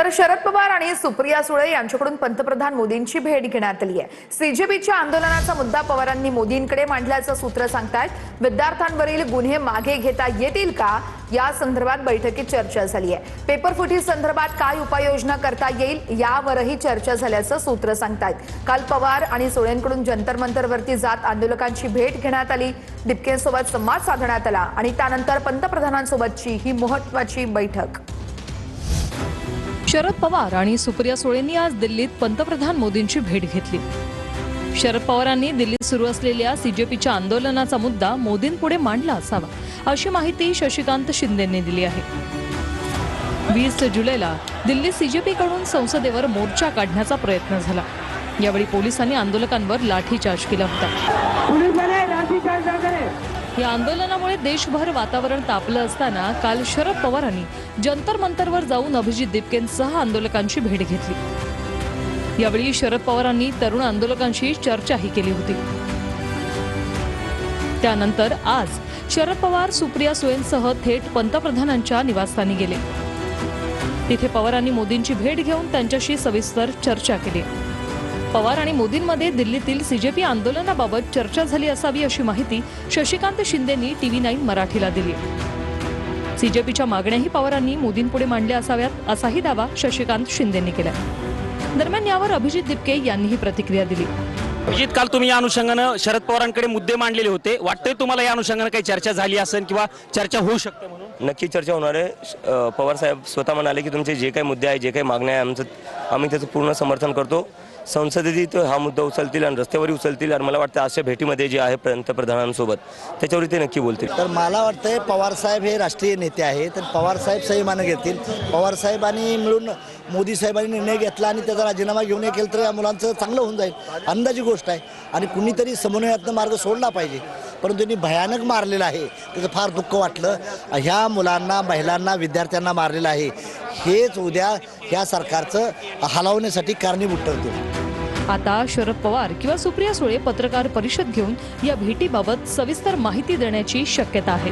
तर शरद पवार आणि सुप्रिया सुळे यांच्याकडून पंतप्रधान मोदींची भेट घेण्यात आली आहे। सीजेपीच्या आंदोलनाचा मुद्दा पवारांनी मोदींकडे मांडल्याचं सूत्र सांगतायत। विद्यार्थ्यांवरील गुन्हे मागे घेता येतील का या संदर्भात बैठकीत चर्चा झाली आहे। पेपरफुटी संदर्भात काय उपाययोजना करता येईल यावरही चर्चा झाल्याचं सूत्र सांगतायत। काल पवार आणि सुळेंकडून जंतर मंतरवरती जात आंदोलकांची भेट घेण्यात आली। डिपकेंसोबत संवाद साधण्यात आला आणि त्यानंतर पंतप्रधानांसोबतची ही महत्त्वाची बैठक। शरद पवार आणि सुप्रिया सुळेंनी आज दिल्लीत पंतप्रधान मोदींची भेट घेतली। शरद पवारांनी दिल्लीत सुरू असलेल्या सीजेपीच्या आंदोलनाचा मुद्दा मोदींपुढे मांडला असावा अशी माहिती शशिकांत शिंदेंनी दिली आहे। 20 जुलैला दिल्ली सीजेपीकडून संसदेवर मोर्चा काढण्याचा प्रयत्न झाला। यावेळी पोलिसांनी आंदोलकांवर लाठीचार्ज केला होता। या आंदोलनामुळे देशभर वातावरण तापलं असताना काल शरद पवारांनी जंतर मंतरवर जाऊन अभिजित दीपकेंसह आंदोलकांची भेट घेतली। यावेळी शरद पवारांनी तरुण आंदोलकांशी चर्चाही केली होती। त्यानंतर आज शरद पवार सुप्रिया सुळेंसह थेट पंतप्रधानांच्या निवासस्थानी गेले। तिथे पवारांनी मोदींची भेट घेऊन त्यांच्याशी सविस्तर चर्चा केली। पवार आणि मोदींमध्ये दिल्लीतील सीजेपी आंदोलनाबाबत चर्चा झाली असावी अशी माहिती शशिकांत शिंदेंनी TV9 मराठीला दिली। सीजेपीच्या मागण्याही पवारांनी मोदींपुढे मांडल्या असाव्यात असाही दावा शशिकांत शिंदेंनी केला। दरम्यान यावर अभिजित दीपके यांनीही प्रतिक्रिया दिली। अभिजित, काल तुम्ही या अनुषंगाने शरद पवारांकडे मुद्दे मांडलेले होते, वाटतंय तुम्हाला या अनुषंगाने काही चर्चा झाली असेल किंवा चर्चा होऊ शकते म्हणून? नक्की चर्चा होणार आहे। पवार साहेब स्वतः म्हणाले की तुमचे जे काही मुद्दे आहे, जे काही मागण्या आहे, आम्ही त्याचं पूर्ण समर्थन करतो। संसदेत हा मुद्दा उचलतील आणि रस्त्यावरही उचलतील आणि मला वाटतं अशा भेटीमध्ये जे आहे पंतप्रधानांसोबत त्याच्यावर ते नक्की बोलतील। तर मला वाटतंय पवार साहेब हे राष्ट्रीय नेते आहेत, तर पवार साहेब संयमानं घेतील। पवार साहेबांनी मिळून मोदी साहेबांनी निर्णय घेतला आणि त्याचा राजीनामा घेऊन हे केलं तर या मुलांचं चांगलं होऊन जाईल, अंदाजी गोष्ट आहे। आणि कुणीतरी समन्वयातनं मार्ग सोडला पाहिजे, परंतु त्यांनी भयानक मारलेलं आहे, त्याचं फार दुःख वाटलं। ह्या मुलांना, महिलांना, विद्यार्थ्यांना मारलेलं आहे, हेच उद्या ह्या सरकारचं हलवण्यासाठी कारणीभूत ठरतील। आता शरद पवार किंवा सुप्रिया सुळे पत्रकार परिषद घेऊन या भेटीबाबत सविस्तर माहिती देण्याची शक्यता आहे।